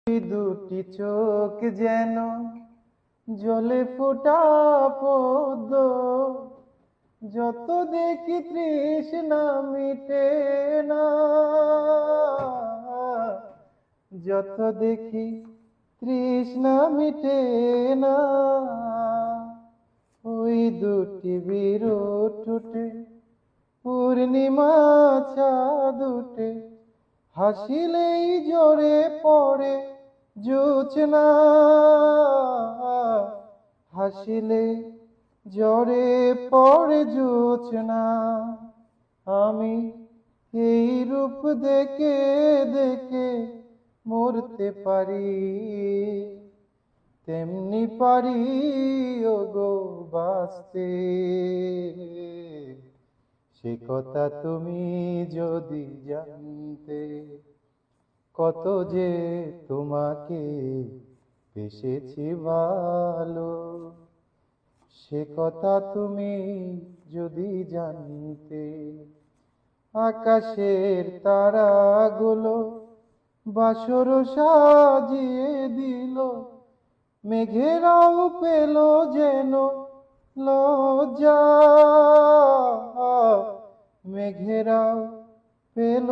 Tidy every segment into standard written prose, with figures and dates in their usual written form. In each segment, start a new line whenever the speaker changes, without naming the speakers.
দুটি চোখ যেন জলে ফোটা পদ্ম, যত দেখি তৃষ্ণা মিটে না, যত দেখি তৃষ্ণা মিটে না। ওই দুটি বিরোধ ঠোঁটে পূর্ণিমা চাঁদ উঠে, হাসিলেই জোরে পড়ে জোছনা, হাসিলে জোরে পড়ে জোছনা। আমি এই রূপ দেখে দেখে মরতে পারি, তেমনি পারি ওগো বাঁচতে। সে কথা তুমি যদি জানতে, কত যে তোমাকে বেসেছি ভালো। সে কথা তুমি যদি জানতে, আকাশের তারাগুলো বাসর সাজিয়ে দিল, মেঘেরাও পেল যেন লজ্জা, মেঘেরাও পেল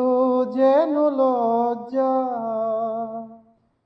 যেন লজ্জা।